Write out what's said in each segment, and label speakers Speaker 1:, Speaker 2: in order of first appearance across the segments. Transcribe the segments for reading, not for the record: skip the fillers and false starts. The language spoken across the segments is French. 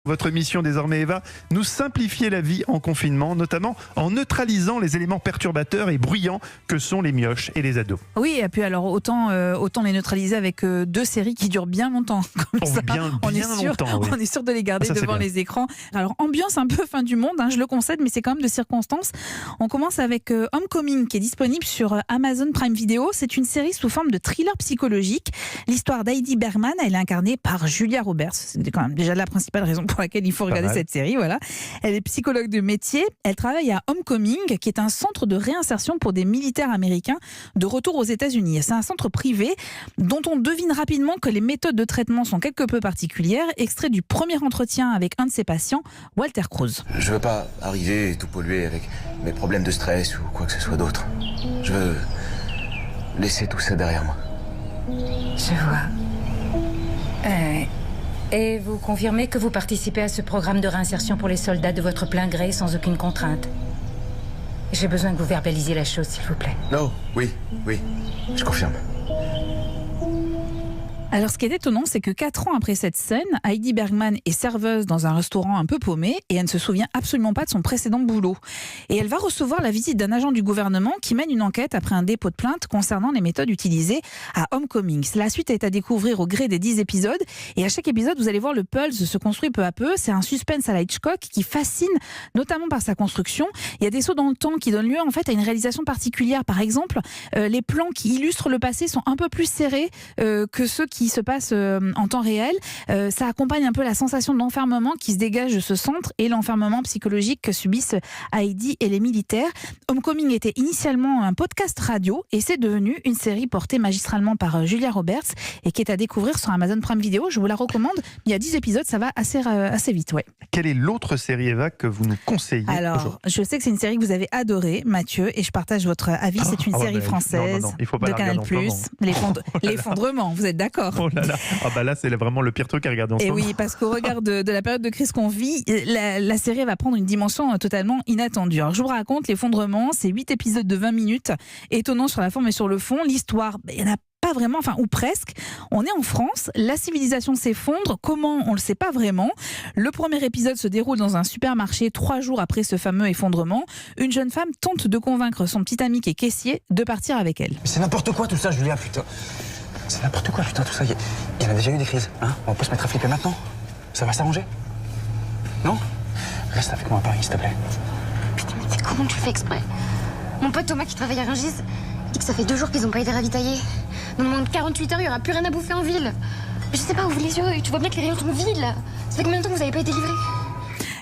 Speaker 1: Votre mission désormais, Eva, nous simplifier la vie en confinement, notamment en neutralisant les éléments perturbateurs et bruyants que sont les mioches et les ados.
Speaker 2: Oui, et puis alors autant les neutraliser avec deux séries qui durent bien longtemps. Comme ça,
Speaker 1: Bien
Speaker 2: on est sûr,
Speaker 1: longtemps. Oui.
Speaker 2: on est sûr de les garder
Speaker 1: Ça,
Speaker 2: devant les écrans. Alors ambiance un peu fin du monde, je le concède, mais c'est quand même de circonstance. On commence avec Homecoming, qui est disponible sur Amazon Prime Video. C'est une série sous forme de thriller psychologique. L'histoire d'Heidi Bergman, elle est incarnée par Julia Roberts. C'est quand même déjà la principale raison pour laquelle il faut regarder cette série. Voilà. Elle est psychologue de métier. Elle travaille à Homecoming, qui est un centre de réinsertion pour des militaires américains de retour aux États-Unis. C'est un centre privé dont on devine rapidement que les méthodes de traitement sont quelque peu particulières. Extrait du premier entretien avec un de ses patients, Walter Cruz.
Speaker 3: Je veux pas arriver et tout polluer avec mes problèmes de stress ou quoi que ce soit d'autre. Je veux laisser tout ça derrière moi.
Speaker 4: Je vois. Et vous confirmez que vous participez à ce programme de réinsertion pour les soldats de votre plein gré sans aucune contrainte? J'ai besoin que vous verbalisiez la chose, s'il vous plaît.
Speaker 3: Non, oui, je confirme.
Speaker 2: Alors, ce qui est étonnant, c'est que 4 ans après cette scène, Heidi Bergman est serveuse dans un restaurant un peu paumé et elle ne se souvient absolument pas de son précédent boulot. Et elle va recevoir la visite d'un agent du gouvernement qui mène une enquête après un dépôt de plainte concernant les méthodes utilisées à Homecoming. La suite est à découvrir au gré des 10 épisodes et à chaque épisode, vous allez voir le pulse se construire peu à peu. C'est un suspense à la Hitchcock qui fascine, notamment par sa construction. Il y a des sauts dans le temps qui donnent lieu en fait à une réalisation particulière. Par exemple, les plans qui illustrent le passé sont un peu plus serrés que ceux qui se passe en temps réel. Ça accompagne un peu la sensation d'enfermement qui se dégage de ce centre et l'enfermement psychologique que subissent Heidi et les militaires. Homecoming était initialement un podcast radio et c'est devenu une série portée magistralement par Julia Roberts et qui est à découvrir sur Amazon Prime Video. Je vous la recommande. Il y a 10 épisodes, ça va assez vite. Ouais.
Speaker 1: Quelle est l'autre série, Eva, que vous nous conseillez
Speaker 2: Alors, je sais que c'est une série que vous avez adorée, Mathieu, et je partage votre avis. C'est une série française de Canal+. L'effondrement, vous êtes d'accord?
Speaker 1: Oh là là, là c'est vraiment le pire truc à regarder en ce moment.
Speaker 2: Et oui, parce qu'au regard de la période de crise qu'on vit, la série va prendre une dimension totalement inattendue. Alors je vous raconte l'effondrement, c'est 8 épisodes de 20 minutes, étonnant sur la forme et sur le fond. L'histoire, il n'y en a pas vraiment, ou presque. On est en France, la civilisation s'effondre. Comment? On ne le sait pas vraiment. Le premier épisode se déroule dans un supermarché 3 jours après ce fameux effondrement. Une jeune femme tente de convaincre son petit ami qui est caissier de partir avec elle.
Speaker 5: Mais c'est n'importe quoi tout ça, Julia, putain. C'est n'importe quoi, putain, tout ça. Il y en a déjà eu des crises, On peut se mettre à flipper maintenant. Ça va s'arranger? Non? Reste avec moi à Paris, s'il te plaît.
Speaker 6: Putain, mais comment tu fais exprès? Mon pote Thomas qui travaille à Rungis dit que ça fait 2 jours qu'ils n'ont pas été ravitaillés. Dans moins de 48 heures, il n'y aura plus rien à bouffer en ville. Je sais pas, ouvre les yeux, tu vois bien que les rayons sont vides, là. Ça fait combien de temps que vous n'avez pas été livrés?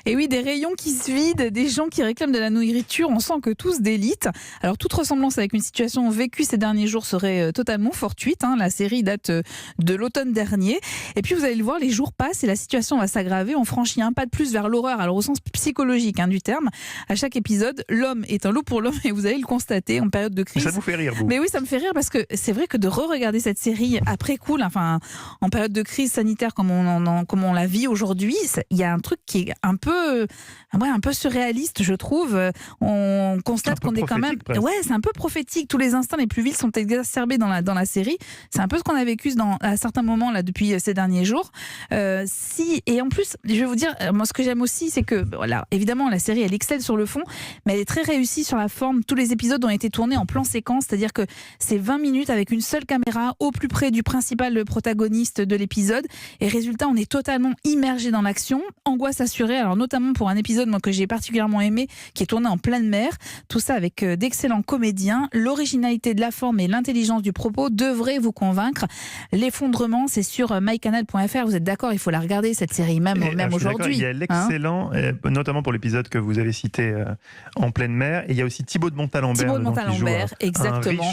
Speaker 2: Et oui, des rayons qui se vident, des gens qui réclament de la nourriture, on sent que tout se délite. Alors toute ressemblance avec une situation vécue ces derniers jours serait totalement fortuite. La série date de l'automne dernier. Et puis vous allez le voir, les jours passent et la situation va s'aggraver. On franchit un pas de plus vers l'horreur, alors au sens psychologique du terme. À chaque épisode, l'homme est un loup pour l'homme et vous allez le constater en période de crise.
Speaker 1: Ça vous fait rire, vous?
Speaker 2: Mais oui, ça me fait rire parce que c'est vrai que de re-regarder cette série après coup, en période de crise sanitaire comme on la vit aujourd'hui, il y a un truc qui est un peu surréaliste, je trouve. On constate qu'on est quand même...
Speaker 1: Presque.
Speaker 2: Ouais, c'est un peu prophétique. Tous les instants les plus vils sont exacerbés dans la série. C'est un peu ce qu'on a vécu à certains moments là, depuis ces derniers jours. Et en plus, je vais vous dire, moi ce que j'aime aussi, c'est que, évidemment, la série, elle excelle sur le fond, mais elle est très réussie sur la forme. Tous les épisodes ont été tournés en plan séquence, c'est-à-dire que c'est 20 minutes avec une seule caméra au plus près du principal protagoniste de l'épisode. Et résultat, on est totalement immergé dans l'action. Angoisse assurée, alors notamment pour un épisode que j'ai particulièrement aimé, qui est tourné en pleine mer. Tout ça avec d'excellents comédiens. L'originalité de la forme et l'intelligence du propos devraient vous convaincre. L'effondrement, c'est sur mycanal.fr. Vous êtes d'accord, il faut la regarder, cette série, même aujourd'hui.
Speaker 1: Il y a l'excellent, notamment pour l'épisode que vous avez cité en pleine mer. Et il y a aussi Thibaut de Montalembert,
Speaker 2: exactement.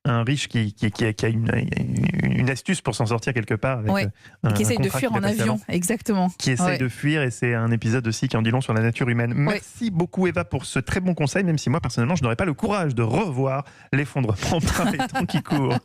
Speaker 1: Un riche qui a une astuce pour s'en sortir quelque part.
Speaker 2: Qui essaye de fuir en avion, exactement.
Speaker 1: Qui essaye de fuir, et c'est un épisode aussi qui en dit long sur la nature humaine. Merci beaucoup, Eva, pour ce très bon conseil, même si moi, personnellement, je n'aurais pas le courage de revoir l'effondrement par les temps qui courent.